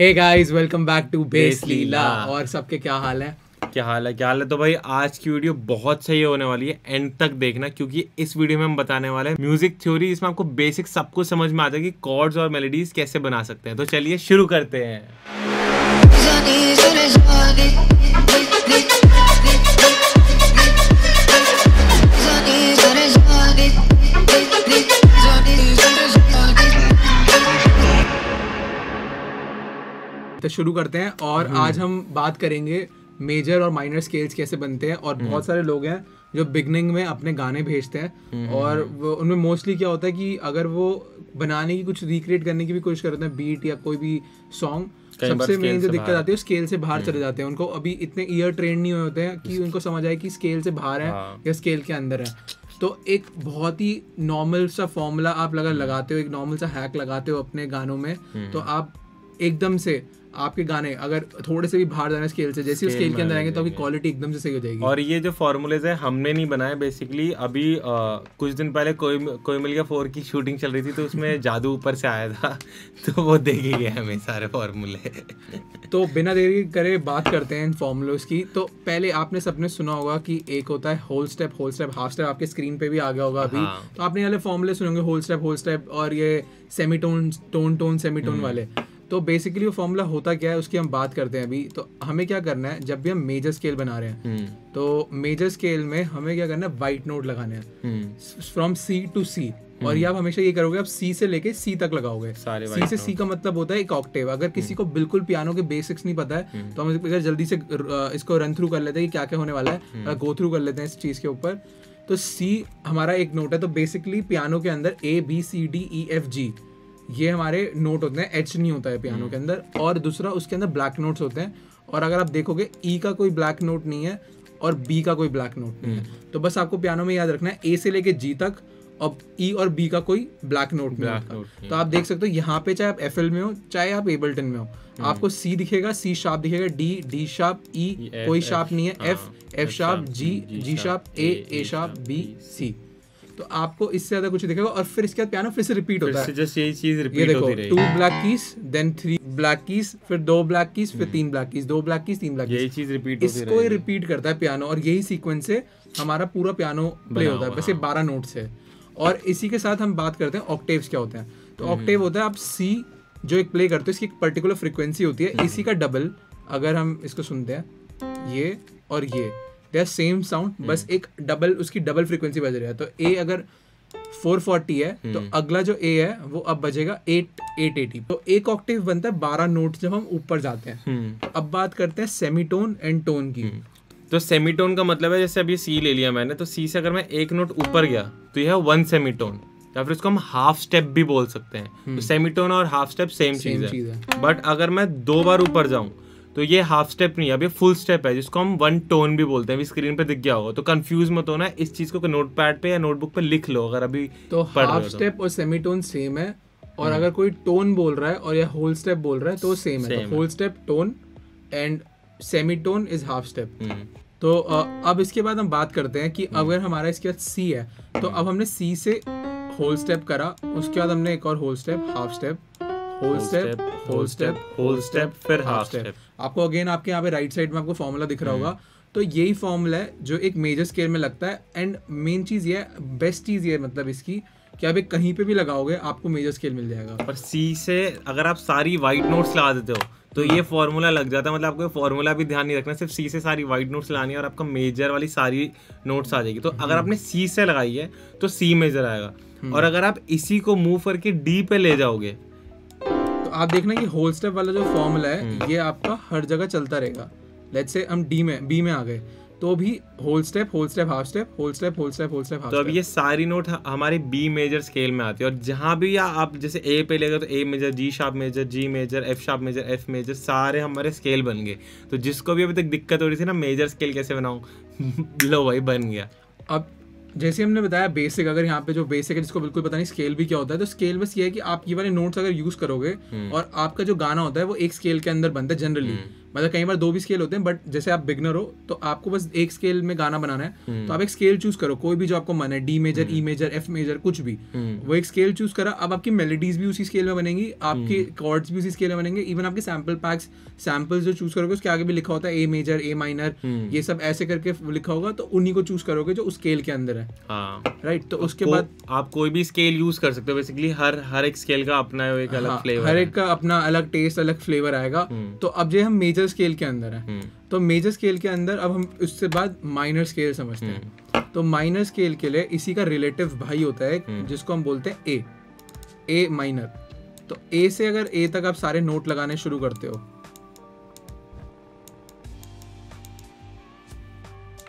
Hey guys, welcome back to base Leela. Leela. और सबके क्या हाल है? क्या हाल है तो भाई आज की वीडियो बहुत सही होने वाली है, एंड तक देखना क्योंकि इस वीडियो में हम बताने वाले हैं म्यूजिक थ्योरी, जिसमें आपको बेसिक सब कुछ समझ में आ जाएगी, कॉर्ड्स और मेलोडीज कैसे बना सकते हैं। तो चलिए शुरू करते हैं। तो शुरू करते हैं और आज हम बात करेंगे मेजर और माइनर स्केल्स कैसे बनते हैं। और बहुत सारे लोग हैं जो बिगनिंग में अपने गाने भेजते हैं और उनमें मोस्टली क्या होता है कि अगर वो बनाने की कुछ रिक्रिएट करने की भी कोशिश करते हैं, बीट या कोई भी सॉन्ग, सबसे मेन जो दिक्कत आती है स्केल से बाहर चले जाते हैं। उनको अभी इतने ईयर ट्रेन नहीं हुए होते हैं कि उनको समझ आए कि स्केल से बाहर है या स्केल के अंदर है। तो एक बहुत ही नॉर्मल सा फॉर्मूला आप लगाते हो, एक नॉर्मल सा हैक लगाते हो अपने गानों में, तो आप एकदम से आपके गाने अगर थोड़े से भी बाहर जाने स्केल से, जैसे स्केल के अंदर आएंगे तो अभी क्वालिटी एकदम से सही हो जाएगी। और ये जो फॉर्मूलेज है हमने नहीं बनाए, बेसिकली अभी कुछ दिन पहले कोई मिल गया 4 की शूटिंग चल रही थी, तो उसमें जादू ऊपर से आया था तो वो देखे गए हमें सारे फॉर्मूले। तो बिना देरी करे बात करते हैं इन फॉर्मूलोज की। तो पहले आपने सबने सुना होगा कि एक होता है होल स्टेप, हाफ स्टेप, आपके स्क्रीन पे भी आ गया होगा अभी। तो आपने वाले फॉर्मूले सुने होंगे, होल स्टेप और ये सेमीटोन, टोन सेमीटोन वाले। तो बेसिकली वो फॉर्मूला होता क्या है उसकी हम बात करते हैं अभी। तो हमें क्या करना है, जब भी हम मेजर स्केल बना रहे हैं तो मेजर स्केल में हमें क्या करना है, वाइट नोट लगाने हैं फ्रॉम सी टू सी। और ये आप हमेशा ये करोगे, आप सी से लेके सी तक लगाओगे। सी से सी का मतलब होता है एक ऑक्टेव। अगर किसी को बिल्कुल पियानो के बेसिक्स नहीं पता है तो हम अगर जल्दी से इसको रन थ्रू कर लेते हैं कि क्या क्या होने वाला है, गो थ्रू कर लेते हैं इस चीज के ऊपर। तो सी हमारा एक नोट है। तो बेसिकली पियानो के अंदर ABCDEFG ये हमारे नोट होते हैं, एच नहीं होता है पियानो के अंदर। और दूसरा उसके अंदर ब्लैक नोट्स होते हैं। और अगर आप देखोगे ई का कोई ब्लैक नोट नहीं है और बी का कोई ब्लैक नोट नहीं है। तो बस आपको पियानो में याद रखना है ए से लेके जी तक, और ई और बी का कोई ब्लैक नोट नहीं होता। तो आप देख सकते हो यहाँ पे, चाहे आप FL में हो चाहे आप एबल्टन में हो, आपको सी दिखेगा, सी शार्प दिखेगा, डी शार्प, ई कोई शार्प नहीं है, एफ शार्प, जी शार्प, ए शार्प, बी, सी। तो आपको इससे ज्यादा कुछ दिखेगा। और फिर इसके बाद पियानो फिर से रिपीट होता है। जस्ट यही चीज रिपीट होती रहेगी। 2 black keys, then 3 black keys, फिर 2 ब्लैक कीज, फिर 3 black keys, 2 black keys, 3 black keys. यही चीज रिपीट होती इसको रिपीट करता है पियानो और यही सीक्वेंस से हमारा पूरा पियानो प्ले होता है। वैसे 12 नोट्स है। और इसी के साथ हम बात करते हैं ऑक्टेव्स क्या होते हैं। तो ऑक्टेव होता है, आप सी जो एक प्ले करते हो इसकी एक पर्टिकुलर फ्रीक्वेंसी होती है, इसी का डबल। अगर हम इसको सुनते हैं, ये और ये दे आर सेम साउंड, बस एक डबल, उसकी डबल फ्रीक्वेंसी बज रही है। तो ए अगर 440 है तो अगला जो ए है वो अब बजेगा 880। तो एक ऑक्टेव बनता है 12 नोट जब हम ऊपर जाते हैं। अब बात करते हैं सेमीटोन एंड टोन की। तो सेमीटोन का मतलब है, जैसे अभी सी ले लिया मैंने, तो सी से अगर मैं एक नोट ऊपर गया तो यह है 1 सेमीटोन, या फिर इसको हम हाफ स्टेप भी बोल सकते हैं। तो सेमीटोन और हाफ स्टेप सेम चीज है। बट अगर मैं 2 बार ऊपर जाऊं तो ये हाफ स्टेप नहीं है, अब ये फुल स्टेप है, जिसको हम 1 टोन भी बोलते हैं। अभी स्क्रीन पे दिख गया होगा, तो कंफ्यूज मत होना, इस चीज को नोट पैड पे या नोटबुक पे लिख लो अगर अभी तो हाफ स्टेप और सेमीटोन सेम है। और अगर कोई टोन बोल रहा है और या होल स्टेप बोल रहा है तो सेम है। तो whole step tone and semitone is half step. तो अब इसके बाद हम बात करते हैं कि अगर हमारा इसके बाद सी है, तो अब हमने सी से होल स्टेप करा, उसके बाद हमने एक और whole step, half step, whole step, whole step, whole step, फिर हाफ स्टेप। आपको अगेन आपके यहाँ पे राइट साइड में आपको फॉर्मूला दिख रहा होगा। तो यही फॉर्मूला है जो एक मेजर स्केल में लगता है। एंड मेन चीज ये है, बेस्ट चीज ये मतलब इसकी, कि आप कहीं पे भी लगाओगे आपको मेजर स्केल मिल जाएगा। और सी से अगर आप सारी व्हाइट नोट्स लगा देते हो तो ये फॉर्मूला लग जाता है। मतलब आपको फॉर्मूला भी ध्यान नहीं रखना, सिर्फ सी से सारी व्हाइट नोट्स लानी है और आपका मेजर वाली सारी नोट्स आ जाएगी। तो अगर आपने सी से लगाई है तो सी मेजर आएगा। और अगर आप इसी को मूव करके डी पे ले जाओगे तो आप देखना कि होल स्टेप वाला जो फॉर्मूला है ये आपका हर जगह चलता रहेगा। लेट्स से हम बी में आ गए तो भी whole step, half step, whole step, whole step, whole step, half step. तो अब ये सारी नोट हमारे बी मेजर स्केल में आती है। और जहाँ भी आप जैसे ए पे लेगा तो A major, G sharp major, G major, F sharp major, F major, सारे हमारे स्केल बन गए। तो जिसको भी अभी तक दिक्कत हो रही थी ना मेजर स्केल कैसे बनाऊं लो भाई बन गया। अब जैसे हमने बताया बेसिक, अगर यहाँ पे जो बेसिक है जिसको बिल्कुल पता नहीं स्केल भी क्या होता है, तो स्केल बस ये है कि आप ये वाले नोट्स अगर यूज करोगे और आपका जो गाना होता है वो एक स्केल के अंदर बनता है जनरली। मतलब कई बार 2 भी स्केल होते हैं, बट जैसे आप बिगनर हो तो आपको बस एक स्केल में गाना बनाना है, तो आप एक स्केल चूज करो, कोई भी जो आपको मन है, D major, E major, F major, कुछ भी, वो एक स्केल चूज करा। अब आपकी मेलोडीज भी उसी स्केल में बनेंगी, आपके कॉर्ड्स भी उसी स्केल में बनेंगे, इवन आपके सैम्पल पैक्स, सैम्पल्स जो चूज करोगे उसके आगे भी लिखा होता है ए मेजर, ए माइनर, ये सब ऐसे करके लिखा होगा, तो उन्हीं को चूज करोगे जो उस स्केल के अंदर है। राइट, तो उसके बाद आप कोई भी स्केल यूज कर सकते हो। बेसिकली हर एक स्केल का अपना एक अलग फ्लेवर, हर एक का अपना अलग टेस्ट, अलग फ्लेवर आएगा। तो अब जो हम मेजर स्केल के अंदर है, तो मेजर स्केल के अंदर अब हम उससे बाद माइनर स्केल समझते हैं। तो माइनर स्केल के लिए इसी का रिलेटिव भाई होता है जिसको हम बोलते हैं ए माइनर। तो ए से अगर ए तक आप सारे नोट लगाने शुरू करते हो,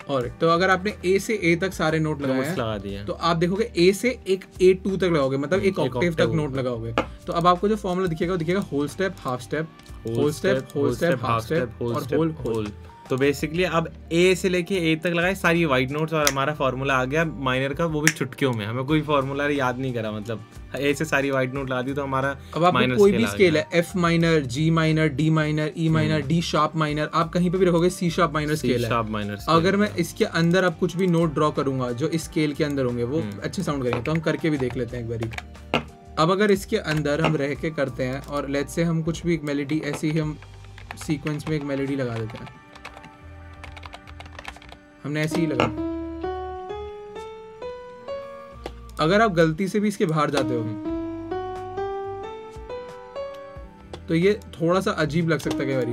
और तो अगर आपने ए से ए तक सारे नोट लगाए हैं, तो आप देखोगे ए से एक A2 तक लगाओगे, मतलब एक ऑक्टेव तक नोट लगाओगे। तो अब आपको जो फॉर्मूला दिखेगा whole step, half step, whole step, whole step, half step और होल। तो बेसिकली अब ए से लेके ए तक लगाए सारी वाइट नोट्स, और हमारा फॉर्मूला आ गया माइनर का, वो भी चुटकियों में। हमें कोई फॉर्मूला याद नहीं करा, मतलब ए से सारी वाइट नोट लगा दी तो हमारा अब आपको कोई भी स्केल है, एफ माइनर, जी minor, D minor, E minor, D sharp minor, आप कहीं पे भी रखोगे सी शार्प माइनर स्केल है। अगर मैं इसके अंदर अब कुछ भी नोट ड्रॉ करूंगा जो इस स्केल के अंदर होंगे, वो अच्छे साउंड करेंगे। तो हम करके भी देख लेते हैं एक बारी। अब अगर इसके अंदर हम रह के करते हैं, और लेट्स से हम कुछ भी एक मेलोडी, ऐसी ही हम सीक्वेंस में एक मेलोडी लगा देते हैं, हमने ऐसे ही लगा। अगर आप गलती से भी इसके बाहर जाते हो तो ये थोड़ा सा अजीब लग सकता है कई बारी।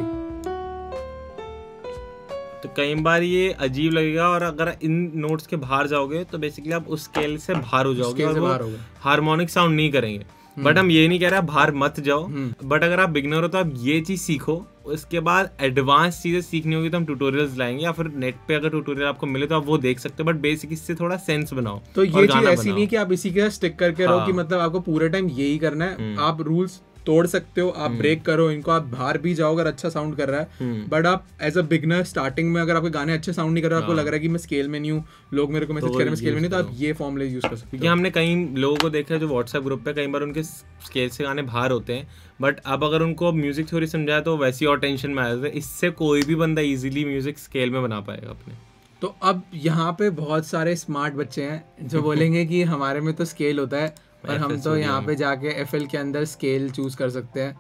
तो कई बार ये अजीब लगेगा, और अगर इन नोट्स के बाहर जाओगे तो बेसिकली आप उस स्केल से बाहर हो जाओगे और वो हार्मोनिक साउंड नहीं करेंगे। बट हम ये नहीं कह रहे बाहर मत जाओ, बट अगर आप बिगिनर हो तो आप ये चीज सीखो। उसके बाद एडवांस चीजें सीखनी होगी तो हम ट्यूटोरियल्स लाएंगे, या फिर नेट पे अगर ट्यूटोरियल आपको मिले तो आप वो देख सकते हो, बट बेसिक इससे थोड़ा सेंस बनाओ। तो ये चीज ऐसी नहीं कि आप इसी के साथ स्टिक करके रहो कि मतलब आपको पूरे टाइम यही करना है। आप रूल्स तोड़ सकते हो, आप ब्रेक करो इनको, आप बाहर भी जाओ अगर अच्छा साउंड कर रहा है। बट आप एज अ बिगनर स्टार्टिंग में अगर आपके गाने अच्छे साउंड नहीं कर रहे, आपको लग रहा है कि मैं स्केल में नहीं हूँ, लोग मेरे को मैसेज कर रहे हैं स्केल में नहीं, तो आप ये फॉर्मूले यूज कर सकते हो। क्योंकि हमने कई लोगों को देखा है जो व्हाट्सएप ग्रुप पे कई बार उनके स्केल से गाने बाहर होते हैं, बट अब अगर उनको म्यूजिक थ्योरी समझाया तो वैसी और टेंशन में आ जाते हैं। इससे कोई भी बंदा इजीली म्यूजिक स्केल में बना पाएगा अपने। तो अब यहाँ पे बहुत सारे स्मार्ट बच्चे हैं जो बोलेंगे कि हमारे में तो स्केल होता है, पर हम तो यहाँ पे जाके एफएल के अंदर स्केल चूज कर सकते हैं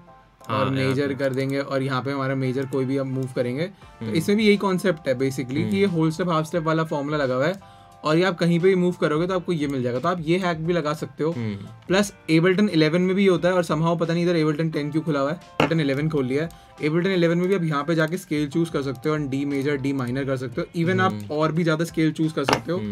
और मेजर कर देंगे, और यहाँ पे हमारा मेजर कोई भी हम मूव करेंगे। तो इसमें भी यही कॉन्सेप्ट है बेसिकली कि ये होल स्टेप हाफ स्टेप वाला फॉर्मूला लगा हुआ है, और ये आप कहीं पे भी मूव करोगे तो आपको ये मिल जाएगा। तो आप ये हैक भी लगा सकते हो। प्लस एबल्टन 11 में भी होता है, और समहाउ पता नहीं इधर एबल्टन 10 क्यों खुला हुआ है, एबल्टन 11 खोल लिया है। एबल्टन 11 में भी आप यहाँ पे जाके स्केल चूज कर सकते हो, और डी मेजर, डी माइनर कर सकते हो, इवन आप और भी ज्यादा स्केल चूज कर सकते हो।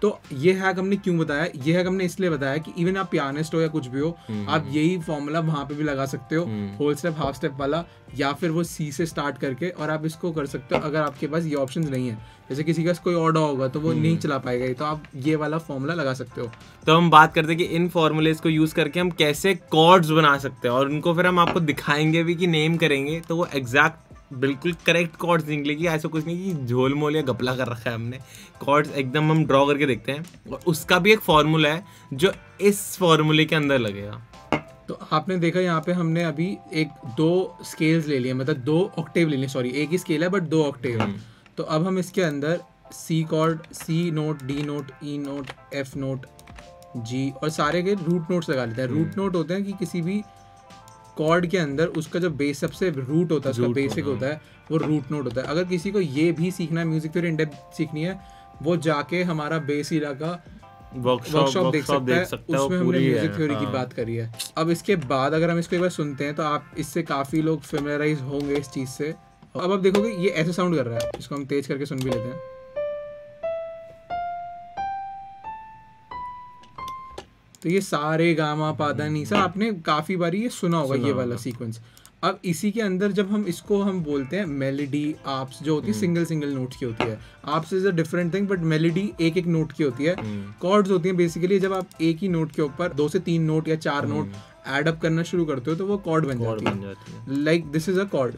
तो ये हैक हमने क्यों बताया, ये हैक हमने इसलिए बताया कि इवन आप पियानिस्ट हो या कुछ भी हो, आप यही फॉर्मूला वहां पे भी लगा सकते हो, होल स्टेप हाफ स्टेप वाला, या फिर वो सी से स्टार्ट करके, और आप इसको कर सकते हो। अगर आपके पास ये ऑप्शंस नहीं है, जैसे किसी का कोई ऑर्डर होगा तो वो नहीं चला पाएगा, तो आप ये वाला फॉर्मूला लगा सकते हो। तो हम बात करते हैं कि इन फॉर्मूलेज को यूज करके हम कैसे कॉर्ड्स बना सकते हैं, और उनको फिर हम आपको दिखाएंगे भी कि नेम करेंगे तो वो एग्जैक्ट बिल्कुल करेक्ट कॉर्ड्स निकलेगी। ऐसा कुछ नहीं कि झोल मोल या गपला कर रखा है हमने, कॉर्ड्स एकदम हम ड्रॉ करके देखते हैं, और उसका भी एक फॉर्मूला है जो इस फॉर्मूले के अंदर लगेगा। तो आपने देखा यहाँ पे हमने अभी दो स्केल्स ले लिए, मतलब 2 ऑक्टेव ले लिए, सॉरी एक ही स्केल है बट 2 ऑक्टेव है। तो अब हम इसके अंदर सी कॉर्ड, सी नोट, डी नोट, ई नोट, एफ नोट, जी, और सारे के रूट नोट्स लगा लेते हैं। रूट नोट होते हैं कि किसी भी कॉर्ड के अंदर उसका जो बेस सबसे रूट होता है, उसका बेसिक होता है, वो रूट नोट होता है। अगर किसी को ये भी सीखना है, म्यूजिक थ्योरी इन डेप्थ सीखनी है, वो जाके हमारा बेस इरा का वर्कशॉप देख सकता है, उसमें हमने म्यूजिक थ्योरी की बात करी है। अब इसके बाद अगर हम इसको एक बार सुनते हैं तो आप इससे काफी लोग फेमिलराइज होंगे इस चीज से। अब आप देखोगे ये ऐसे साउंड कर रहा है, इसको हम तेज करके सुन भी लेते हैं। तो ये सारे गामा पादा नीसा आपने काफी बारी ये सुना होगा ये वाला सीक्वेंस। अब इसी के अंदर जब हम इसको हम बोलते हैं मेलोडी, आप्स जो होती है सिंगल सिंगल नोट की होती है, आप्स is a different thing, but melody एक एक नोट की होती है। कॉर्ड्स होती हैं बेसिकली जब आप एक ही नोट के ऊपर 2 से 3 नोट या 4 नोट ऐड अप करना शुरू करते हो तो वो कॉर्ड बन जाती है। Like this is a cord.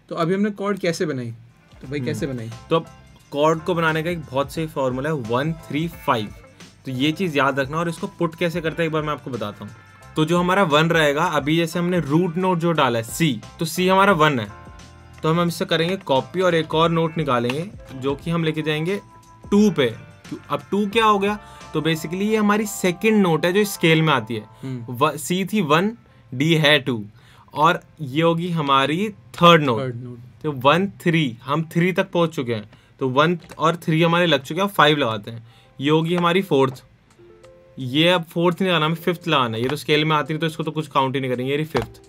तो अभी हमने कॉर्ड कैसे बनाई, तो भाई कैसे बनाई? तो अब कॉर्ड को बनाने का एक बहुत सही फॉर्मूला है 1 3 5। तो ये चीज याद रखना, और इसको पुट कैसे करते हैं एक बार मैं आपको बताता हूँ। तो जो हमारा 1 रहेगा, अभी जैसे हमने रूट नोट जो डाला है सी, तो सी हमारा 1 है, तो हम इससे करेंगे कॉपी और एक और नोट निकालेंगे जो कि हम लेके जाएंगे 2 पे। अब 2 क्या हो गया, तो बेसिकली ये हमारी सेकंड नोट है जो स्केल में आती है। सी थी 1, डी है 2 और ये होगी हमारी थर्ड नोट। तो 1 3 हम 3 तक पहुंच चुके हैं, तो 1 और 3 हमारे लग चुके हैं, 5 लगाते हैं। ये होगी हमारी फोर्थ, ये अब फोर्थ नहीं लगाना, हमें फिफ्थ लगाना है। ये तो स्केल में आती है तो इसको तो कुछ काउंट ही नहीं करेंगे, ये फिफ्थ।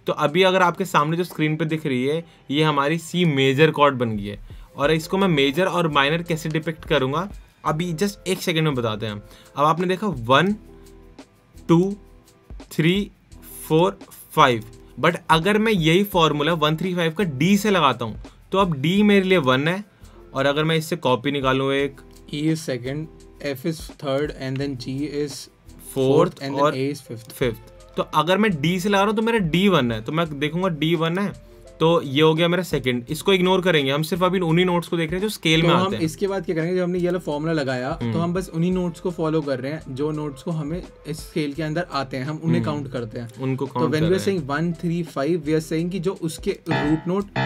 तो अभी अगर आपके सामने जो स्क्रीन पे दिख रही है ये हमारी सी मेजर कॉर्ड बन गई है। और इसको मैं मेजर और माइनर कैसे डिपिक्ट करूंगा अभी जस्ट 1 सेकेंड में बताते हैं। अब आपने देखा 1 2 3 4 5, बट अगर मैं यही फॉर्मूला 1 3 5 का डी से लगाता हूँ तो अब डी मेरे लिए 1 है। और अगर मैं इससे कॉपी निकालूँ, एक E is second, F is third and then G is fourth and then A is fifth. तो अगर मैं D से लगा रहा हूँ तो मेरा D1 है, तो मैं देखूंगा D1 है तो ये हो गया मेरा सेकंड। इसको इग्नोर करेंगे, हम सिर्फ अभी उन्हीं नोट्स को देख रहे हैं जो स्केल में आते हैं। इसके बाद क्या करेंगे, जब हमने ये वाला फॉर्मूला लगाया तो हम बस उन्हीं नोट्स को फॉलो कर रहे हैं जो नोट्स को हमें इस स्केल के अंदर आते हैं, हम उन्हें काउंट करते हैं उनको। तो when we are saying 1 3 5 we are saying कि जो उसके रूट नोट,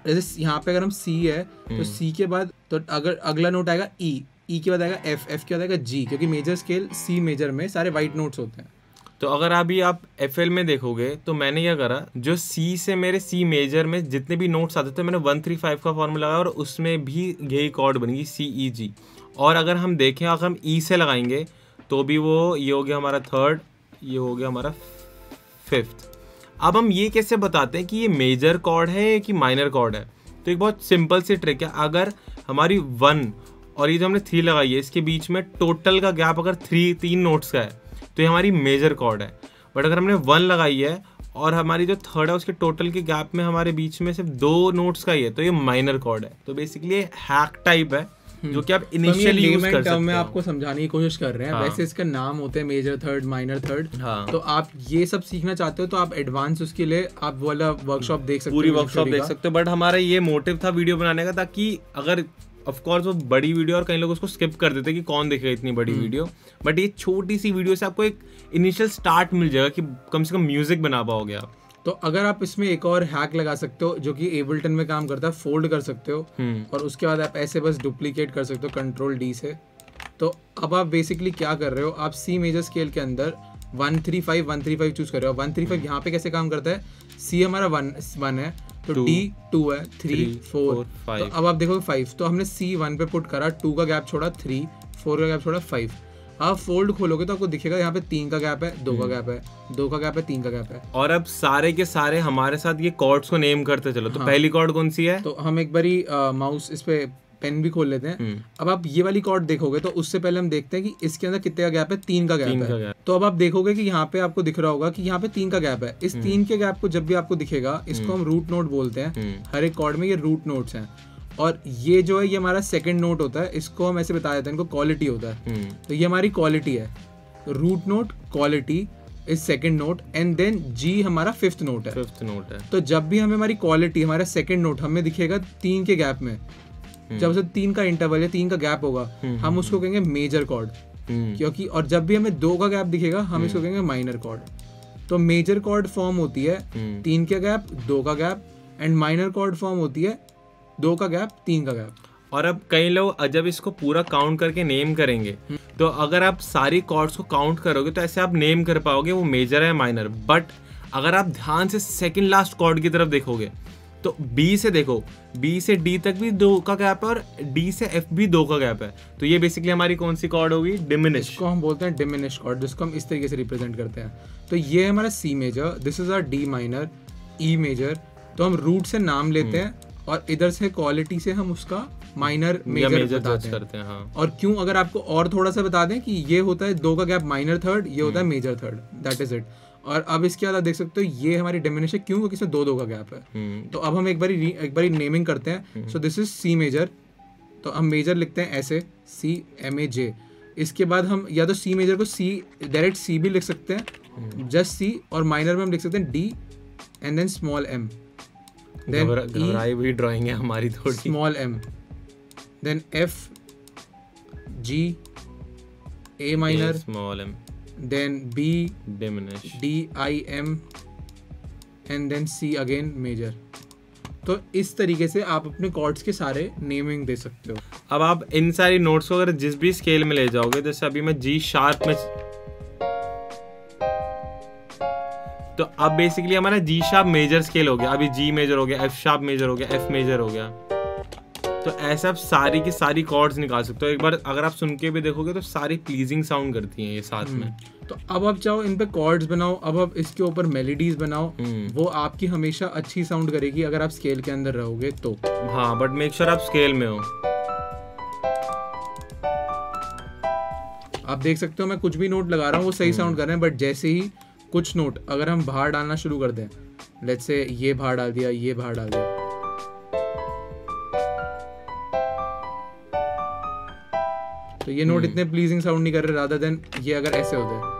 जैसे यहाँ पे अगर हम C है तो C के बाद तो अगर अगला नोट आएगा E के बाद आएगा F के बाद आएगा G, क्योंकि मेजर स्केल C मेजर में सारे वाइट नोट्स होते हैं। तो अगर अभी आप FL में देखोगे तो मैंने क्या करा, जो C से मेरे C मेजर में जितने भी नोट्स आते थे मैंने 1 3 5 का फॉर्मूला लगाया और उसमें भी यही कॉर्ड बनेगी CEG। और अगर हम देखें, अगर हम E से लगाएंगे तो भी वो ये हो गया हमारा थर्ड, ये हो गया हमारा फिफ्थ। अब हम ये कैसे बताते हैं कि ये मेजर कॉर्ड है कि माइनर कॉर्ड है? तो एक बहुत सिंपल सी ट्रिक है। अगर हमारी 1 और ये जो हमने 3 लगाई है इसके बीच में टोटल का गैप अगर 3 नोट्स का है तो ये हमारी मेजर कॉर्ड है। बट अगर हमने 1 लगाई है और हमारी जो थर्ड है उसके टोटल के गैप में हमारे बीच में सिर्फ 2 नोट्स का ही है तो ये माइनर कॉर्ड है। तो बेसिकली हैक टाइप है जो कि आप इनिशियली यूज कर सकते हो। मैं आपको समझाने की कोशिश कर रहे हैं। वैसे इसका नाम होते हैं मेजर थर्ड, माइनर थर्ड। तो आप ये सब सीखना चाहते हो तो आप एडवांस उसके लिए आप वाला वर्कशॉप देख सकते हो, पूरी वर्कशॉप देख सकते हो। बट हमारा ये मोटिव था वीडियो बनाने का, ताकि अगर ऑफ कोर्स वो बड़ी वीडियो और कई लोग उसको स्किप कर देते कि कौन देखेगा इतनी बड़ी वीडियो, बट ये छोटी सी वीडियो से आपको एक इनिशियल स्टार्ट मिल जाएगा कि कम से कम म्यूजिक बना पाओगे आप। तो अगर आप इसमें एक और हैक लगा सकते हो जो कि एबल्टन में काम करता है, फोल्ड कर सकते हो और उसके बाद आप ऐसे बस डुप्लीकेट कर सकते हो कंट्रोल D से। तो अब आप बेसिकली क्या कर रहे हो, आप C मेजर स्केल के अंदर 1 3 5 चूज कर रहे हो। 1 3 5 यहाँ पे कैसे काम करता है, C हमारा 1 है तो D 2 है, 3 4 5। तो अब आप देखोगे 5, तो हमने C 1 पे पुट करा, 2 का गैप छोड़ा, 3 4 का गैप छोड़ा, 5। आप फोल्ड खोलोगे तो आपको दिखेगा यहाँ पे 3 का गैप है, 2 का गैप है, 2 का गैप है, 3 का गैप है। और अब सारे के सारे हमारे साथ ये कॉर्ड्स को नेम करते चलो। तो पहली कॉर्ड कौन सी है? तो हम एक बारी माउस इस पे पेन भी खोल लेते हैं। अब आप ये वाली कॉर्ड देखोगे तो उससे पहले हम देखते हैं कि इसके अंदर कितने का गैप है, 3 का गैप है। तो अब आप देखोगे कि यहाँ पे आपको दिख रहा होगा कि यहाँ पे 3 का गैप है। इस 3 के गैप को जब भी आपको दिखेगा इसको हम रूट नोट बोलते हैं। हर एक कॉर्ड में ये रूट नोट्स हैं और ये जो है ये हमारा सेकंड नोट होता है। इसको हम ऐसे बता देते हैं, इनको क्वालिटी होता है। तो ये हमारी क्वालिटी है, root note quality is second note and then G हमारा फिफ्थ नोट है। तो जब भी हमें हमारी क्वालिटी, हमारा सेकंड नोट हमें दिखेगा 3 के गैप में, जब से 3 का इंटरवल या 3 का गैप होगा हम उसको कहेंगे मेजर कॉर्ड, क्योंकि और जब भी हमें 2 का गैप दिखेगा हम इसको कहेंगे माइनर कॉर्ड। तो मेजर कॉर्ड फॉर्म होती है 3 का गैप, 2 का gap, and minor cord form होती है 2 का गैप, 3 का गैप। और अब कई लोग जब इसको पूरा काउंट करके नेम करेंगे तो अगर आप सारी कॉर्ड्स को काउंट करोगे तो ऐसे आप नेम कर पाओगे वो मेजर है माइनर। बट अगर आप ध्यान से सेकंड लास्ट कॉर्ड की तरफ देखोगे तो B से देखो, B से D तक भी 2 का गैप है और D से F भी 2 का गैप है। तो ये बेसिकली हमारी कौन सी कॉर्ड होगी? डिमिनिश। इसको हम बोलते हैं डिमिनिश कॉर्ड, जिसको हम इस तरीके से रिप्रेजेंट करते हैं। तो ये है हमारा C major, this is our D minor, E major. तो हम रूट से नाम लेते हैं और इधर से क्वालिटी से हम उसका माइनर मेजर बताते हैं। हाँ। और क्यों, अगर आपको और थोड़ा सा बता दें कि ये होता है 2 का गैप माइनर थर्ड, ये होता है major third, that is it. और अब इसके बाद आप देख सकते हो ये हमारी डिमिनिश है, क्यों? क्योंकि इसमें 2 का गैप है। तो अब हम एक बारी नेमिंग करते हैं। So this is C major, तो हम मेजर लिखते हैं ऐसे CMAJ। इसके बाद हम या तो C मेजर को C डायरेक्ट C भी लिख सकते हैं, जस्ट C, और माइनर में हम लिख सकते हैं D and then small m, then घबराई हुई ड्राइंग है हमारी थोड़ी, small m, then F G A minor, small m, then B diminish, D I M, and then C again major। तो इस तरीके से आप अपने कॉर्ड्स के सारे नेमिंग दे सकते हो। अब आप इन सारी नोट्स को अगर जिस भी स्केल में ले जाओगे, जैसे अभी मैं जी शार्प में, तो अब बेसिकली हमारा जी शार्प मेजर स्केल हो गया, अभी जी मेजर हो गया, एफ शार्प मेजर हो गया, एफ मेजर हो गया। तो ऐसे आप सारी की सारी कॉर्ड्स निकाल सकते हो। एक बार अगर आप सुन के भी देखोगे तो सारी प्लीजिंग साउंड करती हैं ये साथ में। तो अब आप चाहो इन पे कॉर्ड्स बनाओ, अब आप इसके ऊपर मेलोडीज बनाओ, वो आपकी हमेशा अच्छी साउंड करेगी अगर आप स्केल के अंदर रहोगे तो। हाँ, बट मेक श्योर आप स्केल में हो। आप देख सकते हो मैं कुछ भी नोट लगा रहा हूँ वो सही साउंड कर रहे हैं, बट जैसे ही कुछ नोट अगर हम बाहर डालना शुरू कर दें, लेट्स से ये बाहर डाल दिया, ये बाहर डाल दिया, तो ये नोट इतने प्लीजिंग साउंड नहीं कर रहे, रादर देन ये अगर ऐसे होते।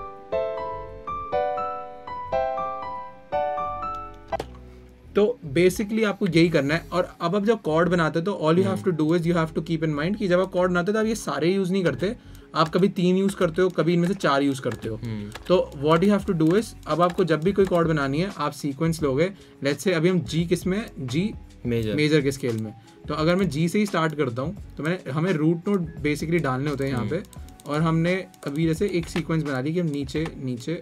तो बेसिकली आपको यही करना है। और अब आप जब कॉर्ड बनाते हो तो all you have to do is you have to keep in mind कि जब आप कॉर्ड बनाते हो तो आप ये सारे यूज नहीं करते, आप कभी 3 यूज करते हो, कभी इनमें से 4 यूज करते हो। तो what you have to do is, अब आपको जब भी कोई कॉर्ड बनानी है आप सीक्वेंस लोगे। लेट्स से अभी हम जी किस में, जी मेजर के स्केल में, तो अगर मैं जी से ही स्टार्ट करता हूँ तो हमें रूट नोट बेसिकली डालने होते हैं यहाँ पे, और हमने अभी जैसे एक सीक्वेंस बना ली कि हम नीचे नीचे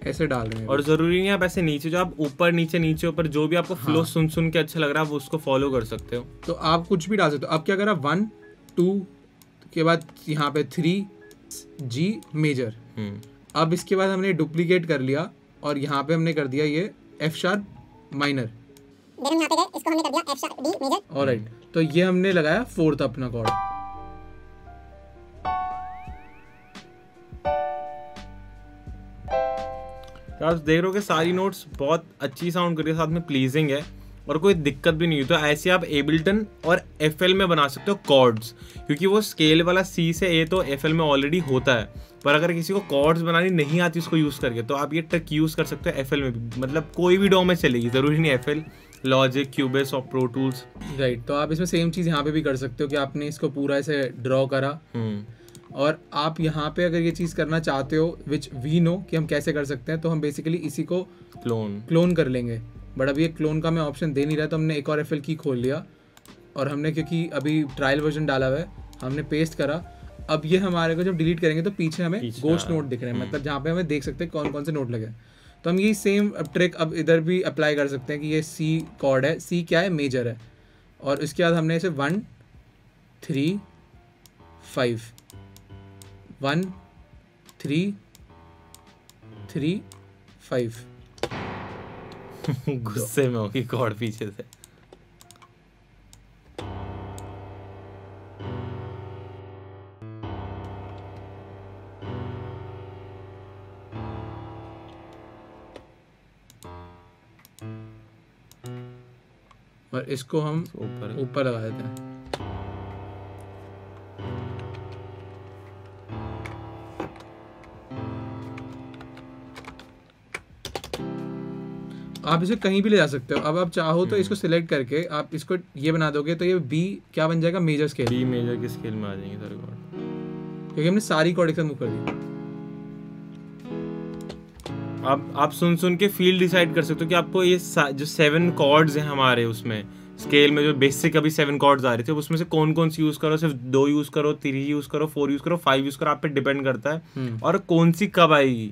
ऐसे डाल रहे हैं। और जरूरी नहीं आप ऐसे नीचे, जो आप ऊपर नीचे नीचे ऊपर जो भी आपको फ्लो सुन के अच्छा लग रहा है आप उसको फॉलो कर सकते हो। तो आप कुछ भी डाल सकते हो। अब क्या करा, 1 2 के बाद यहाँ पे 3 जी मेजर। अब इसके बाद हमने डुप्लीकेट कर लिया और यहाँ पे हमने कर दिया ये एफ शार्प माइनर, इसको हमने कर दिया F sharp D major. Alright, तो ये हमने लगाया 4th अपना कॉर्ड। आप देख रहे हो कि सारी नोट्स बहुत अच्छी साउंड कर रही है, साथ में प्लीजिंग है और कोई दिक्कत भी नहीं हुई। तो ऐसे आप एबल्टन और एफएल में बना सकते हो कॉर्ड्स, क्योंकि वो स्केल वाला सी से ए तो एफएल में ऑलरेडी होता है। पर अगर किसी को कॉर्ड्स बनानी नहीं आती उसको यूज़ करके, तो आप ये ट्रिक यूज़ कर सकते हो एफएल में भी, मतलब कोई भी डॉ में चलेगी, ज़रूरी नहीं एफएल, लॉजिक, क्यूबेस और प्रो टूल्स। राइट, तो आप इसमें सेम चीज़ यहाँ पे भी कर सकते हो कि आपने इसको पूरा ऐसे ड्रॉ करा, और आप यहाँ पे अगर ये चीज़ करना चाहते हो विच वी नो कि हम कैसे कर सकते हैं, तो हम बेसिकली इसी को क्लोन कर लेंगे। बट अभी ये क्लोन का मैं ऑप्शन दे नहीं रहा, तो हमने एक और एफएल की खोल लिया और हमने, क्योंकि अभी ट्रायल वर्जन डाला हुआ है, हमने पेस्ट करा। अब ये हमारे को जब डिलीट करेंगे तो पीछे हमें गोस्ट नोट दिख रहे हैं, मतलब जहाँ पे हमें देख सकते हैं कौन कौन से नोट लगे। तो हम यही सेम ट्रिक अब इधर भी अप्लाई कर सकते हैं कि ये सी कॉर्ड है, सी क्या है, मेजर है, और उसके बाद हमने इसे 1 3 5 1 3 3 5 गुस्से में होगी कॉर्ड पीछे से। और इसको हम ऊपर लगा देते हैं। आप इसे कहीं भी ले जा सकते हो। अब आप चाहो तो इसको सिलेक्ट करके आप इसको ये बना दोगे तो ये बी क्या बन जाएगा, मेजर स्केल। बी मेजर के स्केल में आ जाएंगे सारे कॉर्ड, क्योंकि हमने सारी कॉर्ड एक साथ मूव कर दी। आप सुन के फील डिसाइड कर सकते हो कि आपको ये जो 7 कॉर्ड्स हैं हमारे उसमें स्केल में, जो बेसिक अभी 7 कॉर्ड्स आ रहे थे, उसमें से कौन कौन सी यूज करो, सिर्फ 2 यूज करो, 3 यूज करो, 4 यूज करो, 5 यूज करो, आप पे डिपेंड करता है। और कौन सी कब आएगी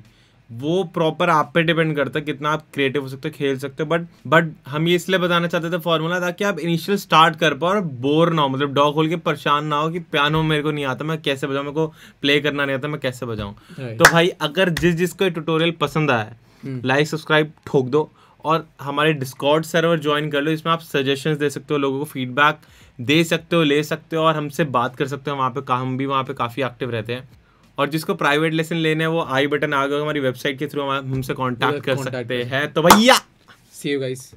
वो प्रॉपर आप पे डिपेंड करता है, कितना आप क्रिएटिव हो सकते हो, खेल सकते हो। बट हम ये इसलिए बताना चाहते थे फॉर्मूला, ताकि आप इनिशियल स्टार्ट कर पाओ और बोर ना हो, मतलब डॉ खोल के परेशान ना हो कि पियानो मेरे को नहीं आता, मैं कैसे बजाऊं, मेरे को प्ले करना नहीं आता, मैं कैसे बजाऊं। तो भाई अगर जिसको ट्यूटोरियल पसंद आया, लाइक सब्सक्राइब ठोक दो और हमारे डिस्कॉर्ड सर्वर ज्वाइन कर लो। इसमें आप सजेशंस दे सकते हो, लोगों को फीडबैक दे सकते हो, ले सकते हो, और हमसे बात कर सकते हो वहाँ पे। हम भी वहाँ पे काफ़ी एक्टिव रहते हैं। और जिसको प्राइवेट लेसन लेने हैं वो आई बटन आ गया, हमारी वेबसाइट के थ्रू हमसे कांटेक्ट कर सकते हैं। तो भैया सी यू गाइस।